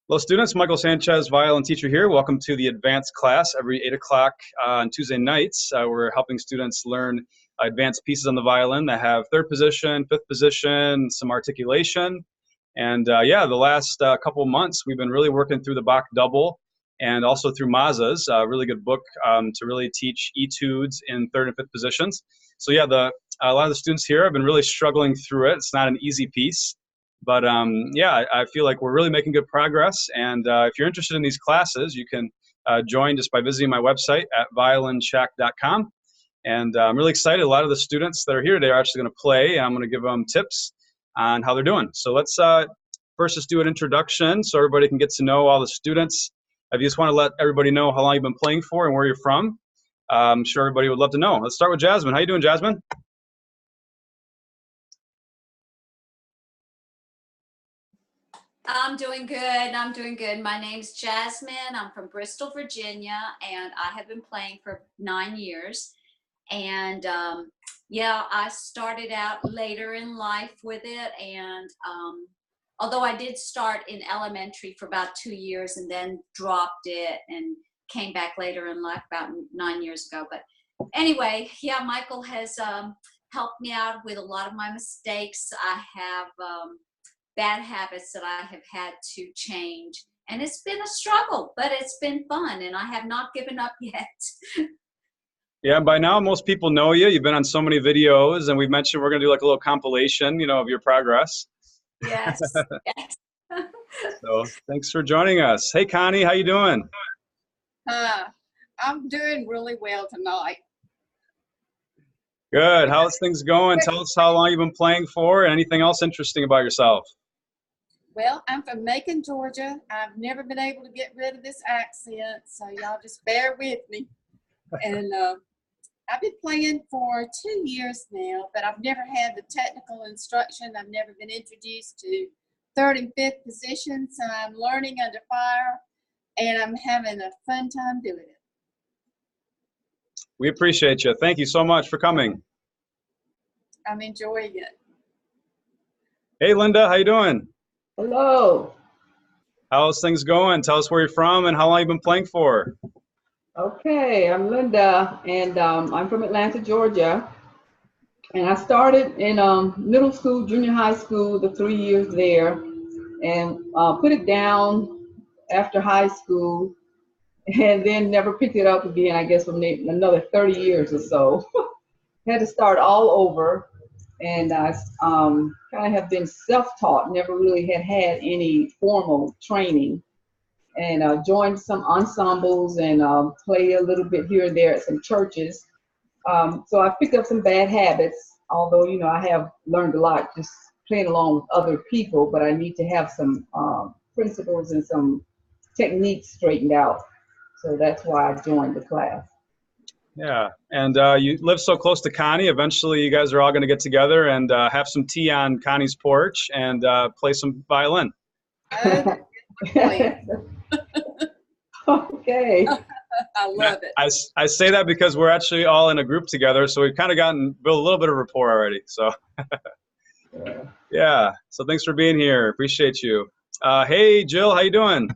Hello students, Michael Sanchez, violin teacher here. Welcome to the advanced class every 8 o'clock on Tuesday nights. We're helping students learn advanced pieces on the violin that have third position, fifth position, some articulation. And yeah, the last couple months we've been really working through the Bach double and also through Mazza's, a really good book to really teach etudes in third and fifth positions. So yeah, a lot of the students here have been really struggling through it. It's not an easy piece. But yeah, I feel like we're really making good progress. And if you're interested in these classes, you can join just by visiting my website at violinshack.com. And I'm really excited. A lot of the students that are here today are actually going to play. I'm going to give them tips on how they're doing. So let's first just do an introduction so everybody can get to know all the students. If you just want to let everybody know how long you've been playing for and where you're from, I'm sure everybody would love to know. Let's start with Jasmine. How you doing, Jasmine? I'm doing good. I'm doing good. My name's Jasmine. I'm from Bristol, Virginia, and I have been playing for 9 years. And yeah, I started out later in life with it. And although I did start in elementary for about 2 years and then dropped it and came back later in life about 9 years ago. But anyway, yeah, Michael has helped me out with a lot of my mistakes. I have bad habits that I have had to change. And it's been a struggle, but it's been fun, and I have not given up yet. Yeah, by now most people know you. You've been on so many videos, and we've mentioned we're going to do like a little compilation, of your progress. Yes, yes. So thanks for joining us. Hey, Connie, how you doing? I'm doing really well tonight. Good. How's things going? Tell us how long you've been playing for and anything else interesting about yourself. Well, I'm from Macon, Georgia. I've never been able to get rid of this accent, so y'all just bear with me. And I've been playing for 2 years now, but I've never had the technical instruction. I've never been introduced to third and fifth positions, so I'm learning under fire, and I'm having a fun time doing it. We appreciate you. Thank you so much for coming. I'm enjoying it. Hey, Linda, how you doing? Hello. How's things going? Tell us where you're from and how long you've been playing for. Okay, I'm Linda, and I'm from Atlanta, Georgia. And I started in middle school, junior high school, the 3 years there, and put it down after high school, and then never picked it up again, I guess, for another 30 years or so. Had to start all over. And I kind of have been self-taught, never really had any formal training, and joined some ensembles and play a little bit here and there at some churches. So I picked up some bad habits, although, I have learned a lot just playing along with other people, but I need to have some principles and some techniques straightened out. So that's why I joined the class. Yeah, and you live so close to Connie. Eventually, you guys are all going to get together and have some tea on Connie's porch and play some violin. Okay. I love it. I say that because we're actually all in a group together, so we've kind of built a little bit of rapport already. So, yeah. So thanks for being here. Appreciate you. Hey, Jill, how you doing?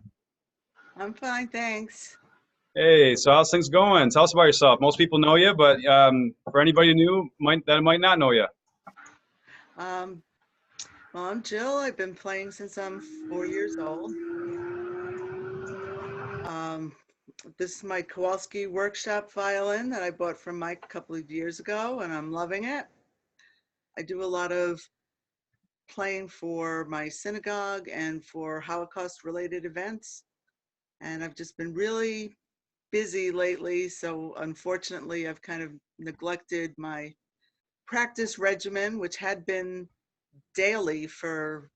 I'm fine, thanks. Hey, so how's things going? Tell us about yourself. Most people know you, but for anybody new that might not know you. Well, I'm Jill. I've been playing since I'm 4 years old. This is my Kowalski workshop violin that I bought from Mike a couple of years ago, and I'm loving it. I do a lot of playing for my synagogue and for Holocaust-related events, and I've just been really busy lately, so unfortunately I've kind of neglected my practice regimen, which had been daily for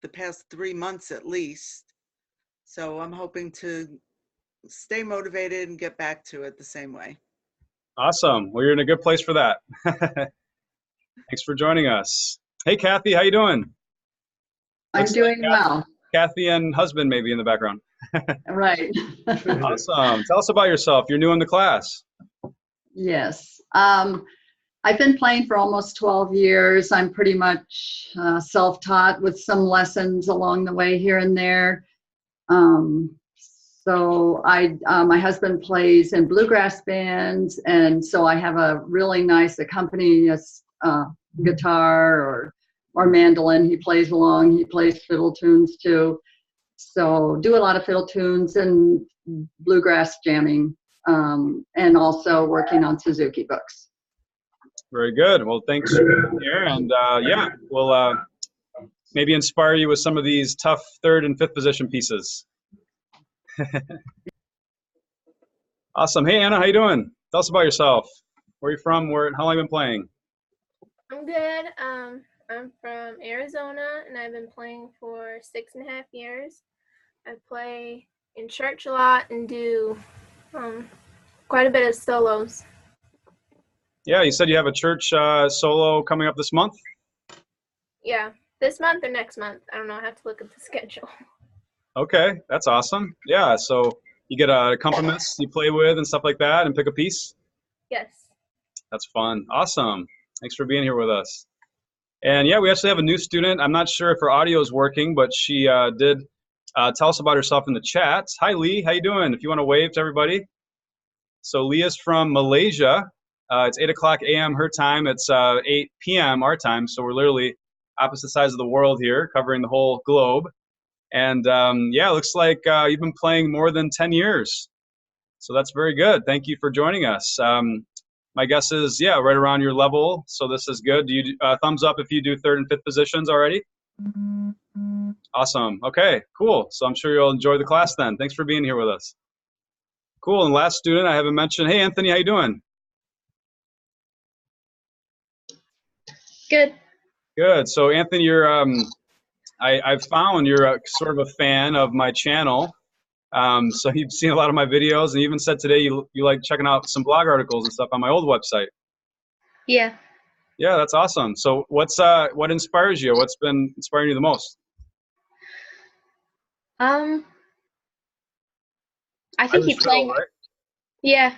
the past 3 months at least. So I'm hoping to stay motivated and get back to it the same way. Awesome. Well, you're in a good place for that. Thanks for joining us. Hey, Kathy, how you doing? I'm doing well. Kathy and husband maybe in the background. Right. Awesome. Tell us about yourself. You're new in the class. Yes. I've been playing for almost 12 years. I'm pretty much self-taught with some lessons along the way here and there. So my husband plays in bluegrass bands, and so I have a really nice accompanist guitar or mandolin. He plays along. He plays fiddle tunes too. So do a lot of fiddle tunes and bluegrass jamming, and also working on Suzuki books. Very good. Well, thanks for being here, and yeah, we'll maybe inspire you with some of these tough third and fifth position pieces. Awesome. Hey, Anna, how you doing? Tell us about yourself. Where are you from? How long have you been playing? I'm good. I'm from Arizona, and I've been playing for 6.5 years. I play in church a lot and do quite a bit of solos. Yeah, you said you have a church solo coming up this month? Yeah, this month or next month. I don't know. I have to look at the schedule. Okay, that's awesome. Yeah, so you get accompaniments you play with and stuff like that and pick a piece? Yes. That's fun. Awesome. Thanks for being here with us. And yeah, we actually have a new student. I'm not sure if her audio is working, but she did tell us about herself in the chat. Hi, Lee. How you doing? If you want to wave to everybody. So Leah's from Malaysia. It's 8 o'clock a.m. her time. It's 8 p.m. our time. So we're literally opposite sides of the world here, covering the whole globe. And yeah, it looks like you've been playing more than 10 years. So that's very good. Thank you for joining us. My guess is, yeah, right around your level. So this is good. Do you thumbs up if you do third and fifth positions already? Awesome. Okay, cool. So I'm sure you'll enjoy the class then. Thanks for being here with us. Cool. And last student I haven't mentioned. Hey, Anthony, how you doing? Good. Good. So Anthony, you're I've found you're sort of a fan of my channel. So you've seen a lot of my videos, and you even said today you like checking out some blog articles and stuff on my old website. Yeah. Yeah, that's awesome. So what inspires you? What's been inspiring you the most? I think Irish you fiddle, playing. right? Yeah.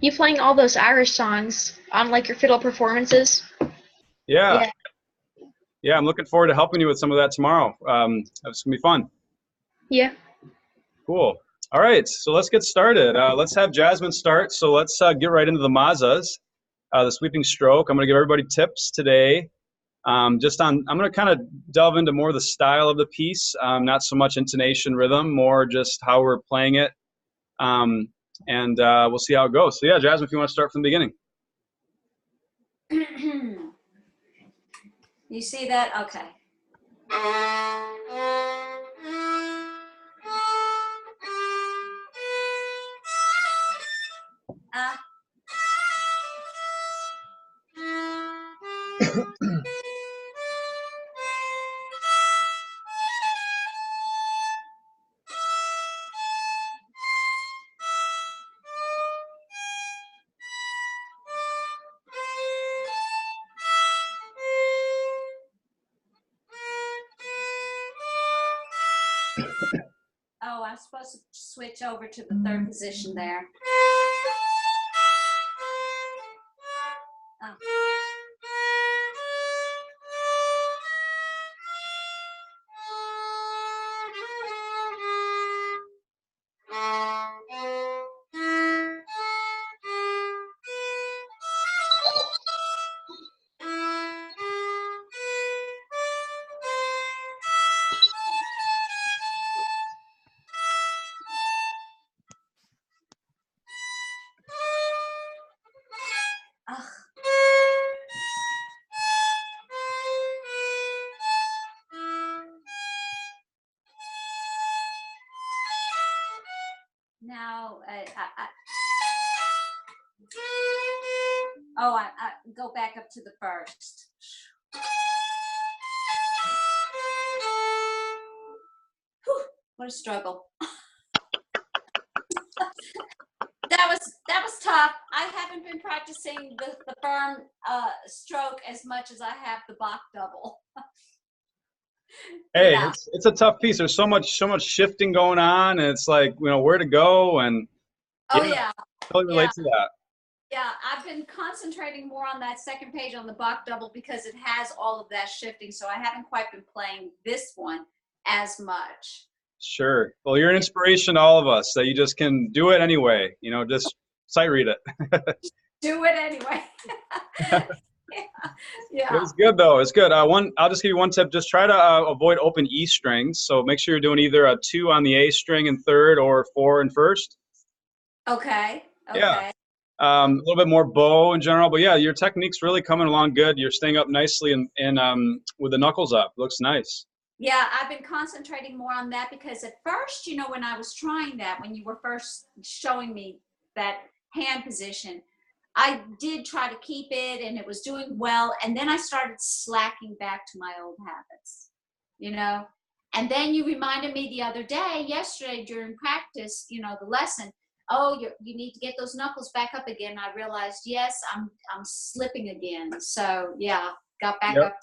You playing all those Irish songs on like your fiddle performances. Yeah. Yeah. Yeah, I'm looking forward to helping you with some of that tomorrow. It's gonna be fun. Yeah. Cool. All right, so let's get started. Let's have Jasmine start. So let's get right into the mazas, the sweeping stroke. I'm gonna give everybody tips today. I'm gonna kind of delve into more of the style of the piece, not so much intonation, rhythm, more just how we're playing it. And we'll see how it goes. So yeah, Jasmine, if you want to start from the beginning. You see that? Okay. Oh, I'm supposed to switch over to the third position there. Oh. Ugh. Now, I go back up to the first. Whew, what a struggle. That was tough. I haven't been practicing the firm stroke as much as I have the Bach double. Hey, Yeah. it's a tough piece. There's so much shifting going on, and it's like, where to go, and Oh yeah. totally relate to that. Yeah, I've been concentrating more on that second page on the Bach double because it has all of that shifting. So I haven't quite been playing this one as much. Sure. Well, you're an inspiration to all of us, that you just can do it anyway. You know, just sight read it. Do it anyway. Yeah. It's good though. It's good. I'll just give you one tip. Just try to avoid open E strings. So make sure you're doing either a 2 on the A string in third or 4 in first. Okay. Yeah. Okay. A little bit more bow in general, but yeah, your technique's really coming along good. You're staying up nicely and with the knuckles up. Looks nice. Yeah, I've been concentrating more on that because at first, you know, when I was trying that, when you were first showing me that hand position, I did try to keep it and it was doing well. And then I started slacking back to my old habits, you know. And then you reminded me the other day, yesterday during practice, you know, the lesson, oh, you need to get those knuckles back up again. I realized, yes, I'm slipping again. So yeah, got back up.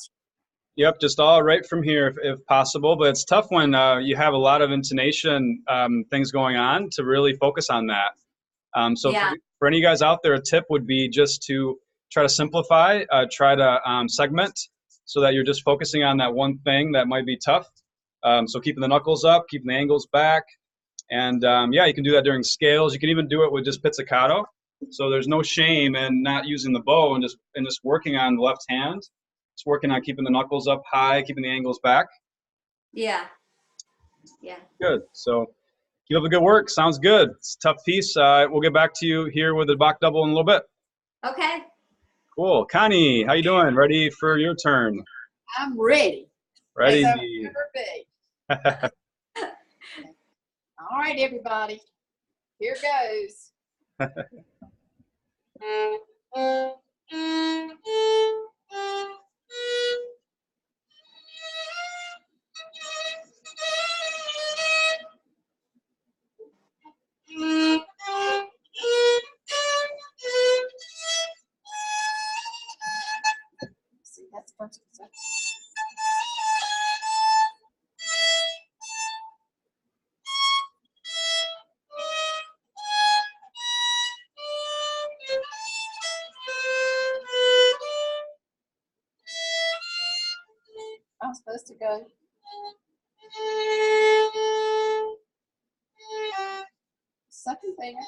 Yep, just all right from here if possible. But it's tough when you have a lot of intonation things going on to really focus on that. So Yeah. for any guys out there, a tip would be just to try to simplify, try to segment so that you're just focusing on that one thing that might be tough. So keeping the knuckles up, keeping the angles back. And yeah, you can do that during scales. You can even do it with just pizzicato. So there's no shame in not using the bow and just working on the left hand. Just working on keeping the knuckles up high, keeping the angles back. Yeah. Yeah. Good. So keep up the good work. Sounds good. It's a tough piece. We'll get back to you here with the Bach double in a little bit. Okay. Cool. Connie, how you doing? Ready for your turn? I'm ready. Ready. As I'll ever be. All right, everybody. Here goes. See, that's first. I'm supposed to go. Second finger.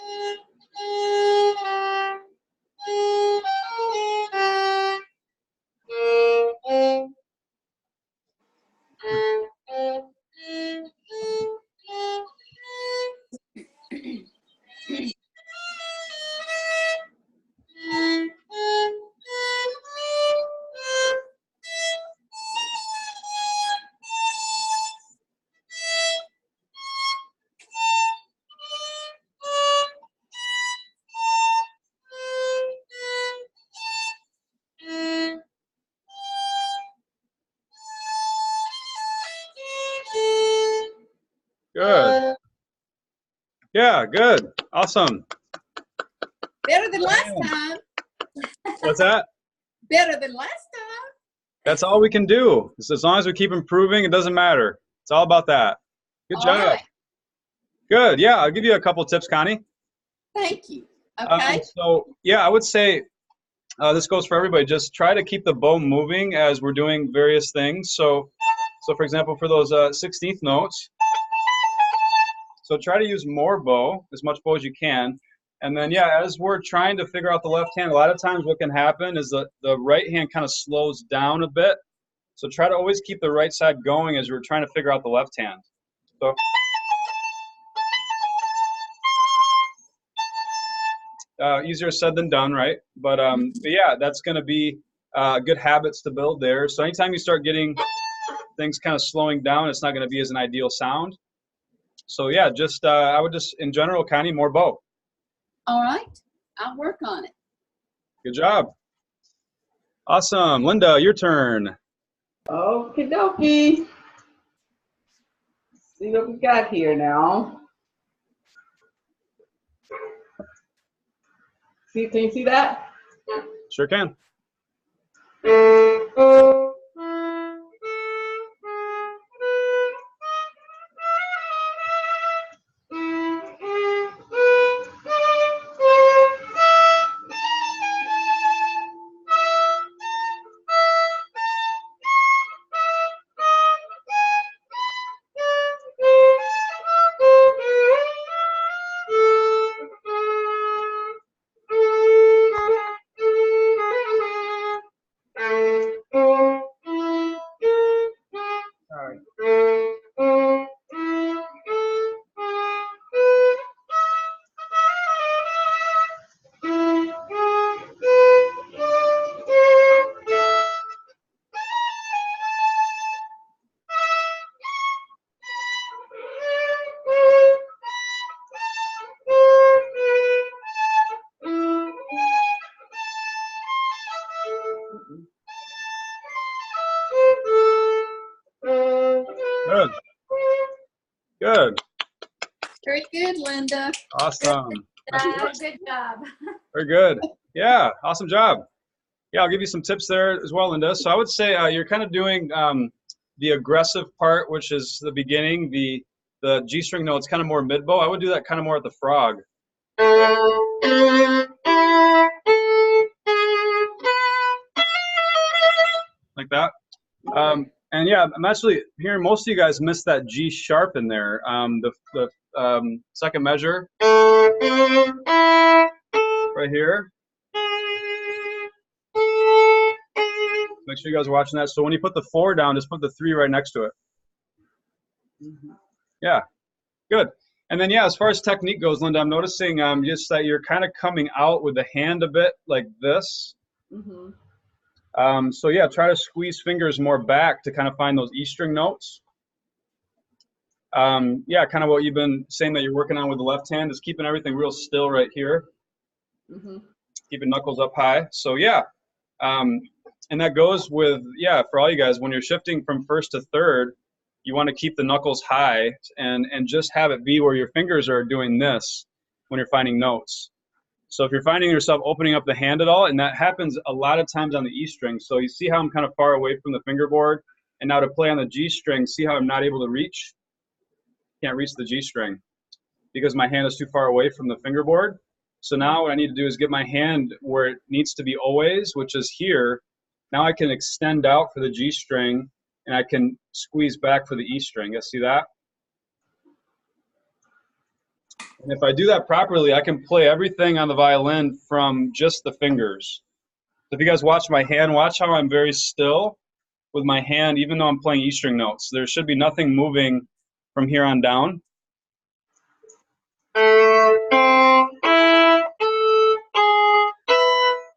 Good. Yeah, good. Awesome. Better than last time. What's that? Better than last time. That's all we can do. As long as we keep improving, it doesn't matter. It's all about that. Good All job. right. Good. Yeah, I'll give you a couple tips, Connie. Thank you. Okay. So yeah, I would say this goes for everybody. Just try to keep the bow moving as we're doing various things. So for example, for those 16th notes, so try to use more bow, as much bow as you can. And then, yeah, as we're trying to figure out the left hand, a lot of times what can happen is the right hand kind of slows down a bit. So try to always keep the right side going as we're trying to figure out the left hand. So easier said than done, right? But yeah, that's going to be good habits to build there. So anytime you start getting things kind of slowing down, it's not going to be as an ideal sound. So yeah, just I would just, in general, Connie, more bow. All right. I'll work on it. Good job. Awesome. Linda, your turn. Okie dokie. See what we got here now. See, can you see that? Sure can. Good. Very good, Linda. Awesome. Good job. Very good. Yeah, awesome job. Yeah, I'll give you some tips there as well, Linda. So I would say you're kind of doing the aggressive part, which is the beginning, the G string notes, kind of more mid bow. I would do that kind of more at the frog. Like that. And yeah, I'm actually hearing most of you guys miss that G sharp in there. The second measure right here. Make sure you guys are watching that. So when you put the 4 down, just put the 3 right next to it. Yeah, good. And then yeah, as far as technique goes, Linda, I'm noticing just that you're kind of coming out with the hand a bit like this. So yeah, try to squeeze fingers more back to kind of find those E string notes. Yeah, kind of what you've been saying that you're working on with the left hand is keeping everything real still right here. Keeping knuckles up high. So yeah, and that goes with, yeah, for all you guys, when you're shifting from first to third, you want to keep the knuckles high and just have it be where your fingers are doing this when you're finding notes. So if you're finding yourself opening up the hand at all, and that happens a lot of times on the E string, so you see how I'm kind of far away from the fingerboard, and now to play on the G string, see how I'm not able to reach? Can't reach the G string because my hand is too far away from the fingerboard. So now what I need to do is get my hand where it needs to be always, which is here. Now I can extend out for the G string, and I can squeeze back for the E string. You see that? And if I do that properly, I can play everything on the violin from just the fingers. So if you guys watch my hand, watch how I'm very still with my hand, even though I'm playing E string notes. There should be nothing moving from here on down.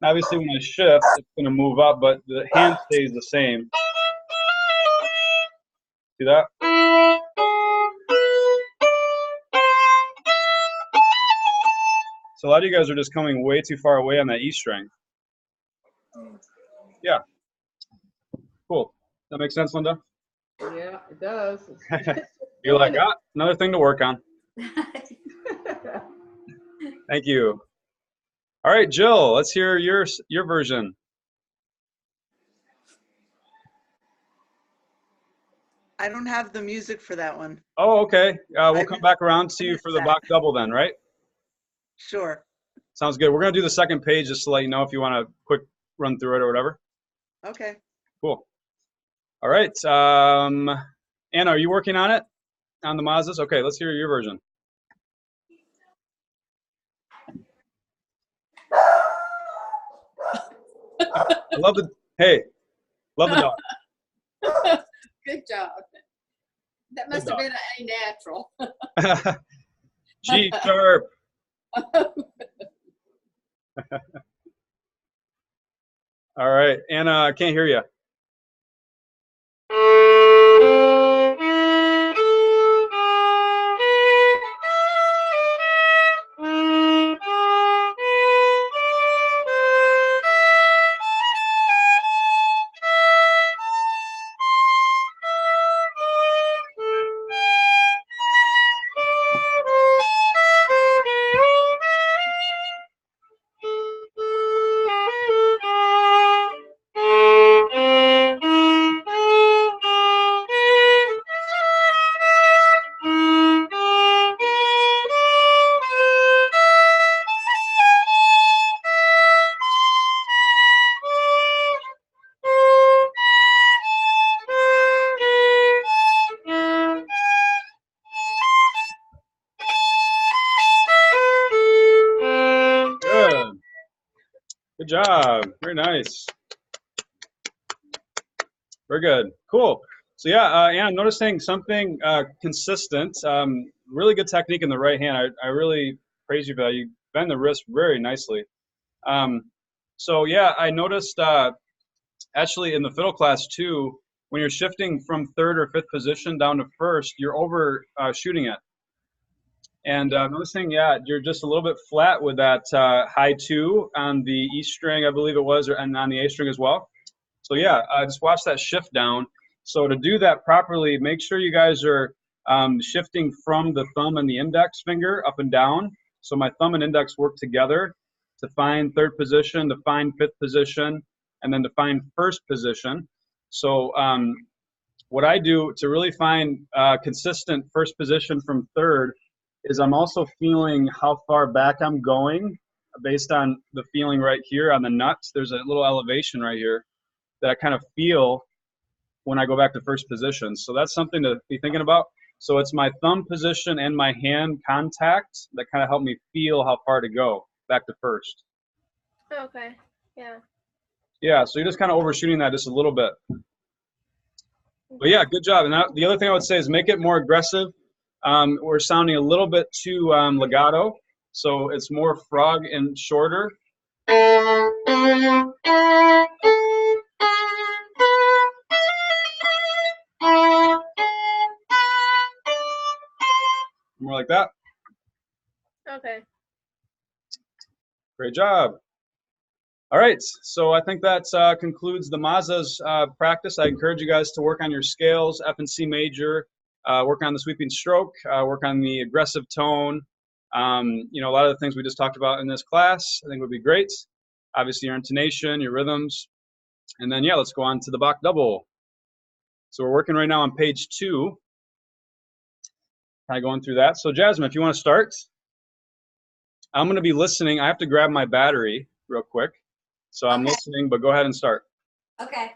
Obviously, when I shift, it's going to move up, but the hand stays the same. See that? So a lot of you guys are just coming way too far away on that E string. Yeah. Cool. That makes sense, Linda? Yeah, it does. You're like, ah, another thing to work on. Thank you. All right, Jill, let's hear your version. I don't have the music for that one. Oh, okay. We'll come back around to you for the Bach double then, right? Sure. Sounds good. We're going to do the second page just to let you know if you want to quick run through it or whatever. Okay. Cool. All right. Anna, are you working on it? On the Mazdas? Okay, let's hear your version. I love the, hey, love the dog. Good job. That must have been a natural. G sharp. All right, Anna, I can't hear you. Good job. Very nice. Very good. Cool. So yeah, Anna, noticing something consistent. Really good technique in the right hand. I really praise you for that. You bend the wrist very nicely. So yeah, I noticed actually in the fiddle class too, when you're shifting from third or fifth position down to first, you're over shooting it. And noticing, yeah, you're just a little bit flat with that high 2 on the E string, I believe it was, and on the A string as well. So yeah, just watch that shift down. So to do that properly, make sure you guys are shifting from the thumb and the index finger up and down. So my thumb and index work together to find third position, to find fifth position, and then to find first position. So what I do to really find consistent first position from third is I'm also feeling how far back I'm going based on the feeling right here on the nuts. There's a little elevation right here that I kind of feel when I go back to first position. So that's something to be thinking about. So it's my thumb position and my hand contact that kind of help me feel how far to go back to first. Okay. Yeah. Yeah, so you're just kind of overshooting that just a little bit. But yeah, good job. And the other thing I would say is make it more aggressive. We're sounding a little bit too legato, so it's more frog and shorter. More like that. Okay. Great job. All right, so I think that concludes the Mazza's practice. I encourage you guys to work on your scales, F and C major, work on the sweeping stroke, work on the aggressive tone. You know, a lot of the things we just talked about in this class, I think would be great. Obviously, your intonation, your rhythms. And then, yeah, let's go on to the Bach double. So we're working right now on page 2. Kind of going through that. So Jasmine, if you want to start. I'm going to be listening. I have to grab my battery real quick. So I'm listening, but go ahead and start. Okay.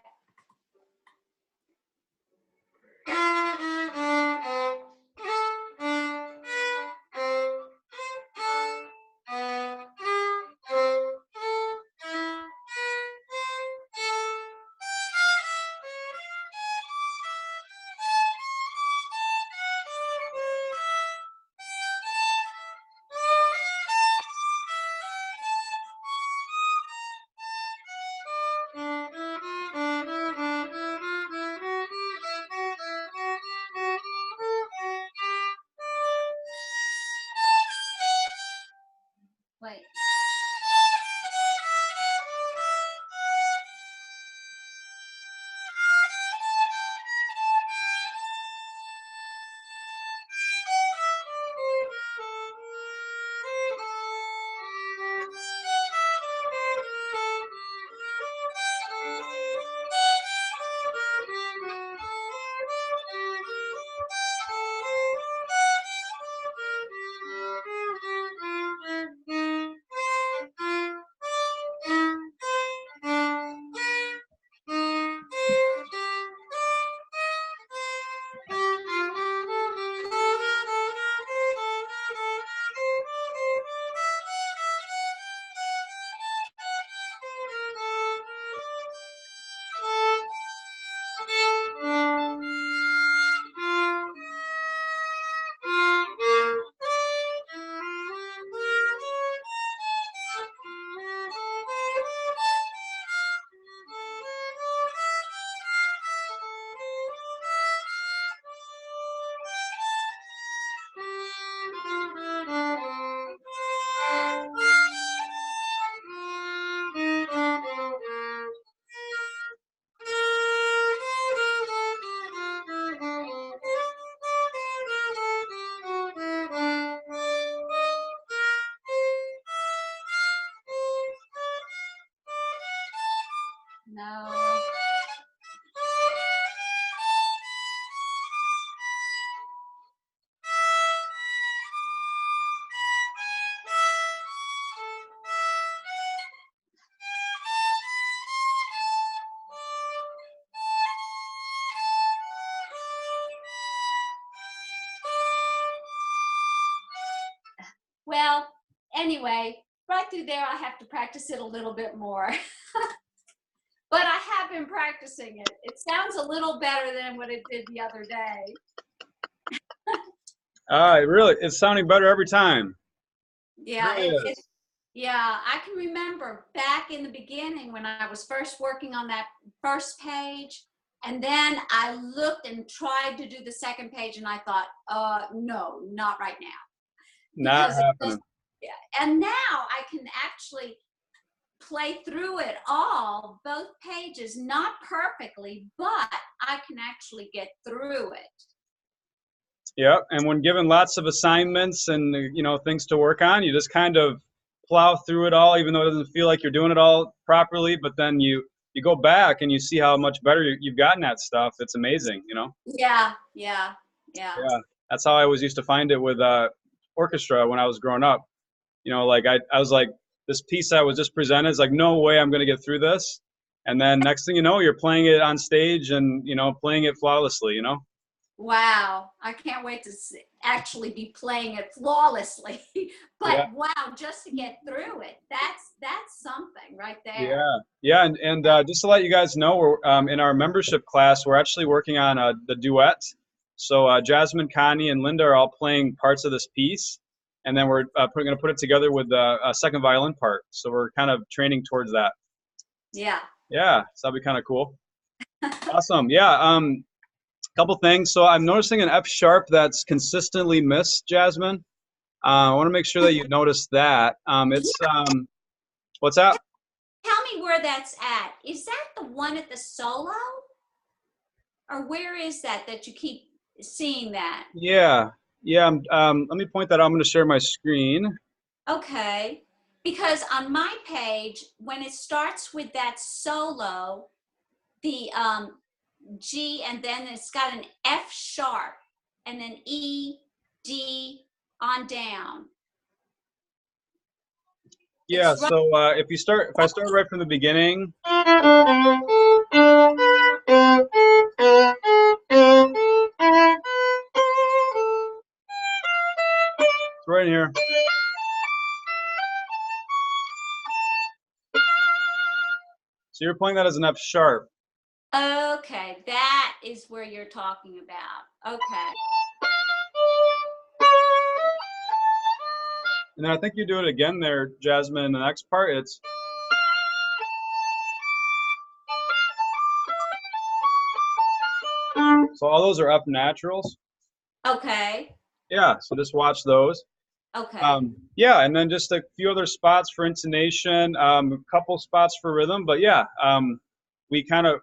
Wait. No. Well, anyway, right through there, I have to practice it a little bit more. But I have been practicing it. It sounds a little better than what it did the other day. It's sounding better every time. Yeah, Really yeah, I can remember back in the beginning when I was first working on that first page, and then I looked and tried to do the second page, and I thought, no, not right now. not Because happening. And now I can actually play through it all, both pages, not perfectly, but I can actually get through it. Yeah, and when given lots of assignments and things to work on, you just kind of plow through it all, even though it doesn't feel like you're doing it all properly. But then you go back and you see how much better you've gotten at stuff. It's amazing, Yeah, yeah, yeah. Yeah, that's how I always used to find it with orchestra when I was growing up. Like I was like, this piece I was just presented is like, no way I'm going to get through this. And then next thing you know, you're playing it on stage and playing it flawlessly. Wow, I can't wait to actually be playing it flawlessly. But Yeah. wow, just to get through it, that's something right there. Yeah, and just to let you guys know, we're in our membership class. We're actually working on the duet. So Jasmine, Connie, and Linda are all playing parts of this piece, and then we're going to put it together with a second violin part. So we're kind of training towards that. Yeah. Yeah, so that'll be kind of cool. Awesome. Yeah. Couple things. So I'm noticing an F sharp that's consistently missed, Jasmine. I want to make sure that you notice that. It's what's that? Tell me where that's at. Is that the one at the solo? Or where is that you keep seeing that? Yeah. Let me point that out. I'm going to share my screen. Okay. Because on my page, when it starts with that solo, the G, and then it's got an F sharp, and then E, D on down. Yeah. It's right. So if I start right from the beginning. It's right in here. So you're playing that as an F sharp. Okay, that is where you're talking about. Okay. And then I think you do it again there, Jasmine, in the next part. It's so all those are F naturals. Okay. Yeah, so just watch those. Okay. Yeah, and then just a few other spots for intonation, a couple spots for rhythm. But yeah, we pointed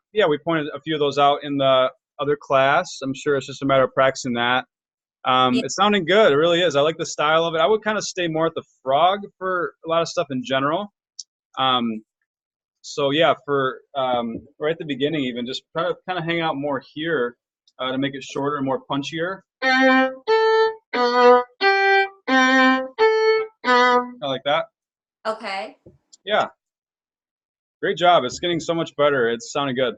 a few of those out in the other class. I'm sure it's just a matter of practicing that. Yeah. It's sounding good. It really is. I like the style of it. I would kind of stay more at the frog for a lot of stuff in general. So yeah, for right at the beginning, even just try to kind of hang out more here to make it shorter and more punchier. I like that. Okay. Yeah. Great job. It's getting so much better. It's sounding good.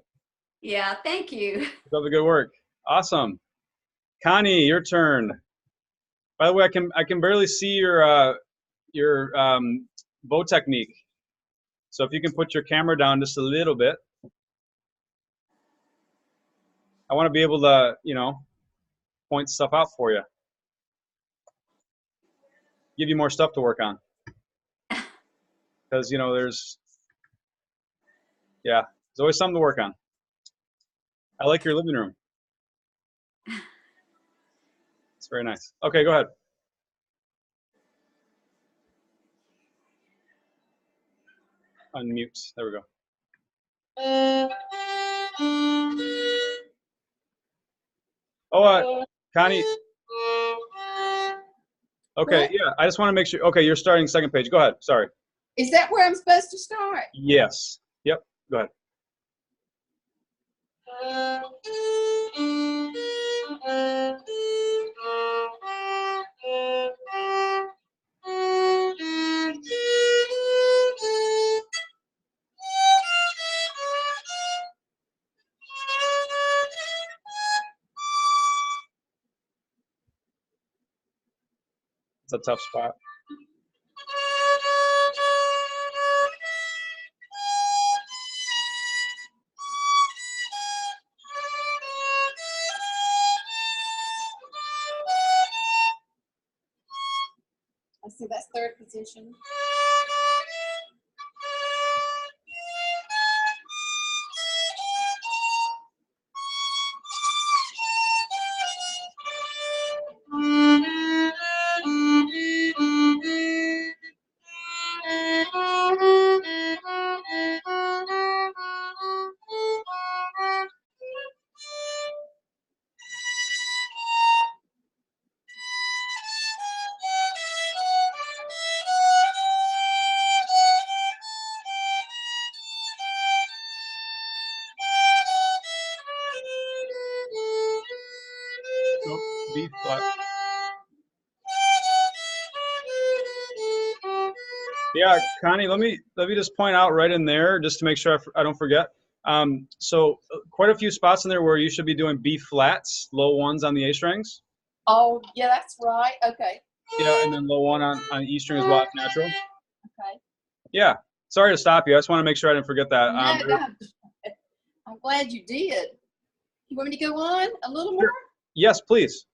Yeah, thank you. Keep up the good work. Awesome. Connie, your turn. By the way, I can barely see your bow technique. So if you can put your camera down just a little bit. I want to be able to, point stuff out for you. Give you more stuff to work on. Because, there's always something to work on. I like your living room. It's very nice. Okay, go ahead. Unmute. There we go. Oh, Connie. Okay, What? yeah. I just want to make sure. Okay, you're starting second page. Go ahead. Sorry. Is that where I'm supposed to start? Yes. Yep. Go ahead. It's a tough spot. I see that's third position. B flat. Yeah, Connie, let me just point out right in there, just to make sure I don't forget. So quite a few spots in there where you should be doing B flats, low ones on the A strings. Oh, yeah, that's right. Okay. Yeah, and then low one on E string as well, if natural. Okay. Yeah, sorry to stop you. I just want to make sure I didn't forget that. No, no. I'm glad you did. You want me to go on a little more? Yes, please.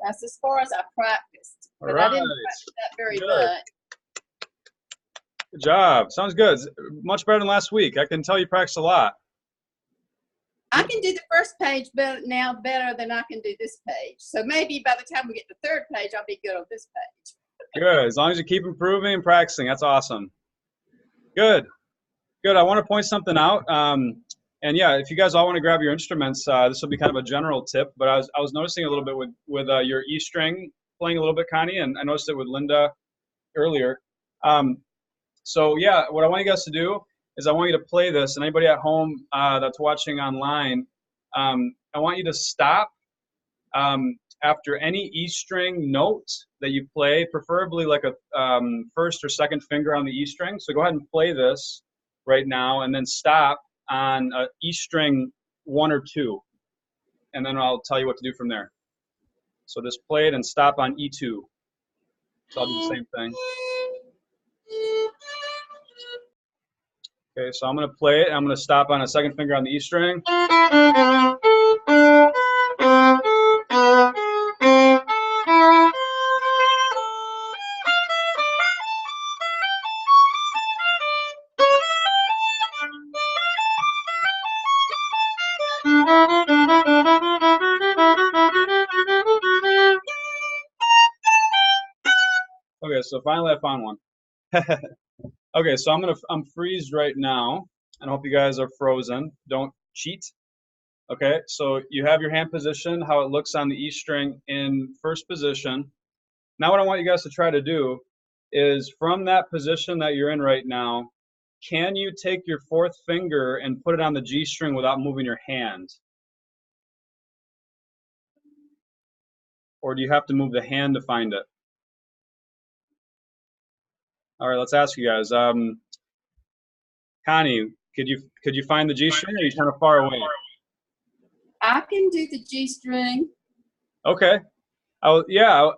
That's as far as I practiced, All but right. I didn't practice that very Good. much. Good job. Sounds good. Much better than last week. I can tell you practiced a lot. I can do the first page better than I can do this page. So maybe by the time we get to the third page, I'll be good on this page. Good. As long as you keep improving and practicing, that's awesome. Good. Good. I want to point something out. And yeah, if you guys all want to grab your instruments, this will be kind of a general tip. But I was noticing a little bit with your E string playing a little bit, Connie, and I noticed it with Linda earlier. So yeah, what I want you guys to do is I want you to play this, and anybody at home that's watching online, I want you to stop after any E string note that you play, preferably like a first or second finger on the E string. So go ahead and play this right now, and then stop on E string 1 or 2, and then I'll tell you what to do from there. So just play it and stop on E2. So I'll do the same thing. Okay, so I'm going to play it, and I'm going to stop on a second finger on the E string. Okay, so finally I found one. Okay, so I'm freezed right now, and I hope you guys are frozen. Don't cheat. Okay, so you have your hand position, how it looks on the E string in first position. Now what I want you guys to try to do is from that position that you're in right now, can you take your fourth finger and put it on the G string without moving your hand? Or do you have to move the hand to find it? All right, let's ask you guys. Connie, could you find the G string, or are you kind of far away? I can do the G string. Okay. Yeah,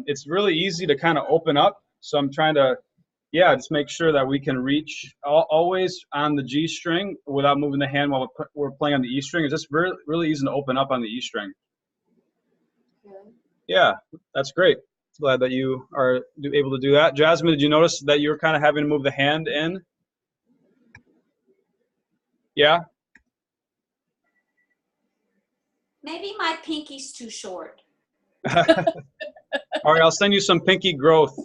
it's really easy to kind of open up. So I'm trying to, yeah, just make sure that we can reach always on the G string without moving the hand while we're playing on the E string. It's just really easy to open up on the E string. Okay. Yeah, that's great. Glad that you are able to do that. Jasmine, did you notice that you're kind of having to move the hand in? Yeah? Maybe my pinky's too short. All right, I'll send you some pinky growth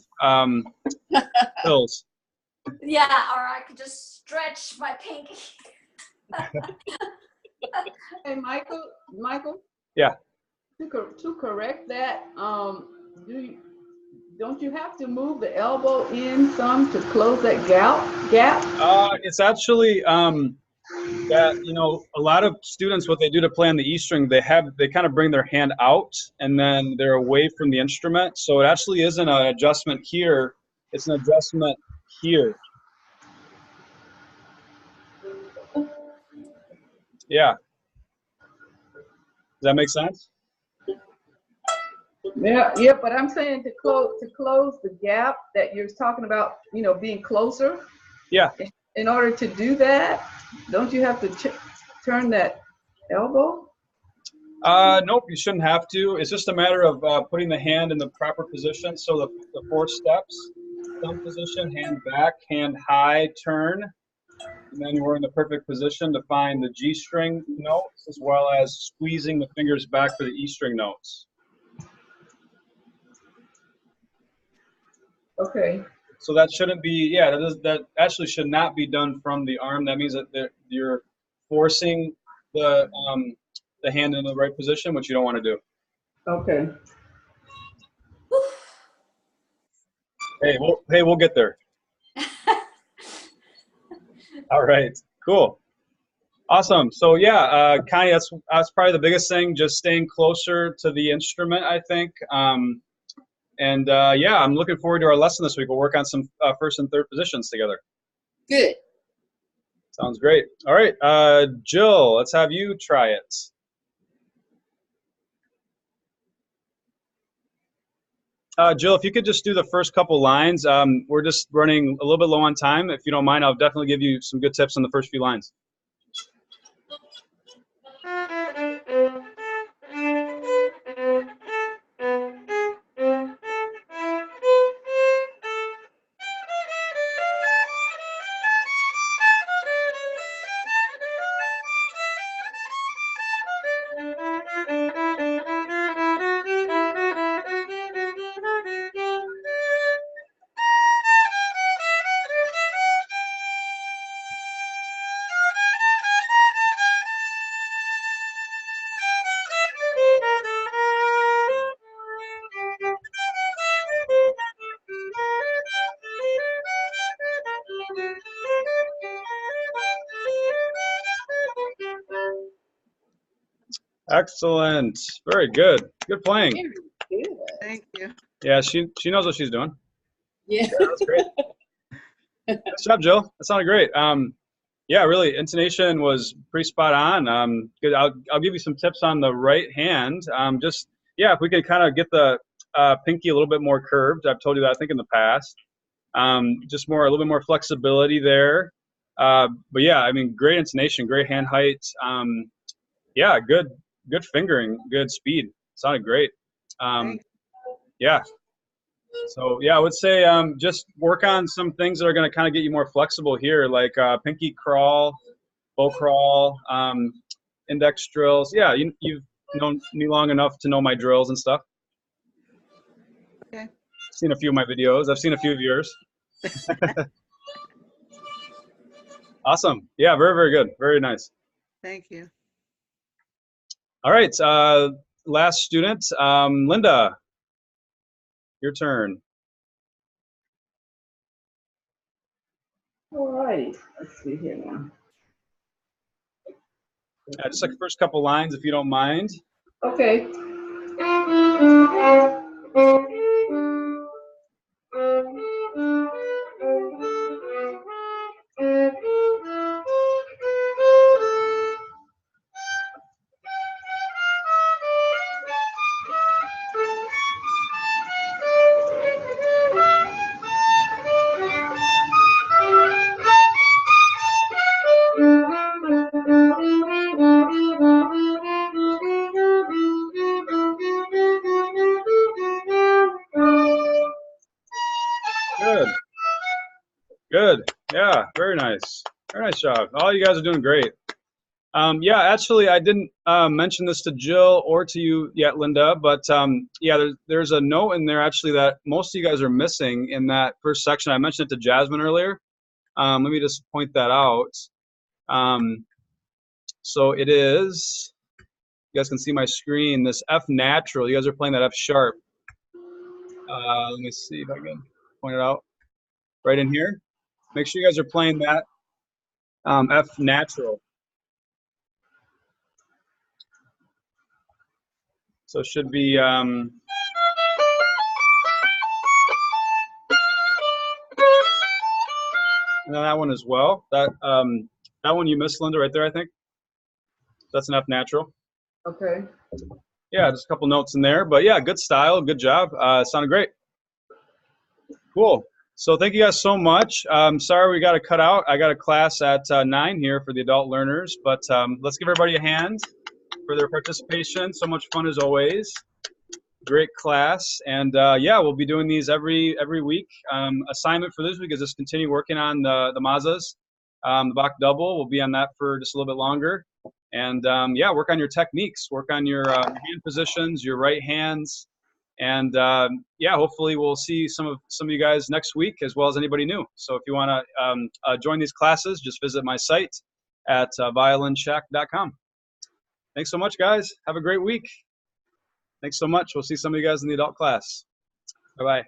pills. Yeah, or I could just stretch my pinky. Hey, Michael. Yeah. To correct that, don't you have to move the elbow in some to close that gap? It's actually that, you know, a lot of students, what they do to play on the E string, they kind of bring their hand out and then they're away from the instrument. So it actually isn't an adjustment here, it's an adjustment here. Yeah. Does that make sense? Yeah, but I'm saying to close the gap that you're talking about, you know, being closer. Yeah. In order to do that, don't you have to turn that elbow? Nope, you shouldn't have to. It's just a matter of putting the hand in the proper position. So the 4 steps: thumb position, hand back, hand high, turn, and then we're in the perfect position to find the G string notes as well as squeezing the fingers back for the E string notes. Okay. So that shouldn't be, yeah, that actually should not be done from the arm. That means that you're forcing the hand in the right position, which you don't want to do. Okay. Hey, we'll get there. All right, cool. Awesome. So yeah, Connie, that's probably the biggest thing, just staying closer to the instrument, I think. Yeah, I'm looking forward to our lesson this week. We'll work on some first and third positions together. Good. Sounds great. All right, Jill, let's have you try it. Jill, if you could just do the first couple lines. We're just running a little bit low on time. If you don't mind, I'll definitely give you some good tips on the first few lines. Excellent. Very good. Good playing. Very good. Thank you. Yeah, she knows what she's doing. Yeah. That's great. Good job, Jill. That sounded great. Yeah, really, intonation was pretty spot on. Good. I'll give you some tips on the right hand. Just yeah, if we could kind of get the pinky a little bit more curved. I've told you that I think in the past. Just a little bit more flexibility there. But yeah, I mean, great intonation, great hand height. Yeah, good fingering, good speed. Sounded great. Yeah. So yeah, I would say just work on some things that are going to kind of get you more flexible here, like pinky crawl, bow crawl, index drills. Yeah, you've known me long enough to know my drills and stuff. Okay. Seen a few of my videos. I've seen a few of yours. Awesome. Yeah, very, very good. Very nice. Thank you. All right. Last student, Linda, your turn. All right. Let's see here now. Just like the first couple lines, if you don't mind. Okay. Good. Good. Yeah, very nice. Very nice job. All you guys are doing great. Yeah, actually, I didn't mention this to Jill or to you yet, Linda, but yeah, there's a note in there actually that most of you guys are missing in that first section. I mentioned it to Jasmine earlier. Let me just point that out. So it is, you guys can see my screen, this F natural. You guys are playing that F sharp. Let me see if I can point it out. Right in here. Make sure you guys are playing that F natural. So it should be and then that one as well. That one you missed, Linda, right there, I think. That's enough natural. Okay. Yeah, just a couple notes in there, but yeah, good style, good job. Sounded great. Cool. So thank you guys so much. Sorry we got to cut out. I got a class at 9 here for the adult learners, but let's give everybody a hand for their participation. So much fun as always. Great class, and yeah, we'll be doing these every week. Assignment for this week is just continue working on the Mazas, the Bach double. We'll be on that for just a little bit longer, and yeah, work on your techniques, work on your hand positions, your right hands, and yeah, hopefully we'll see some of you guys next week as well as anybody new. So if you want to join these classes, just visit my site at violinshack.com. Thanks so much, guys. Have a great week. Thanks so much. We'll see some of you guys in the adult class. Bye-bye.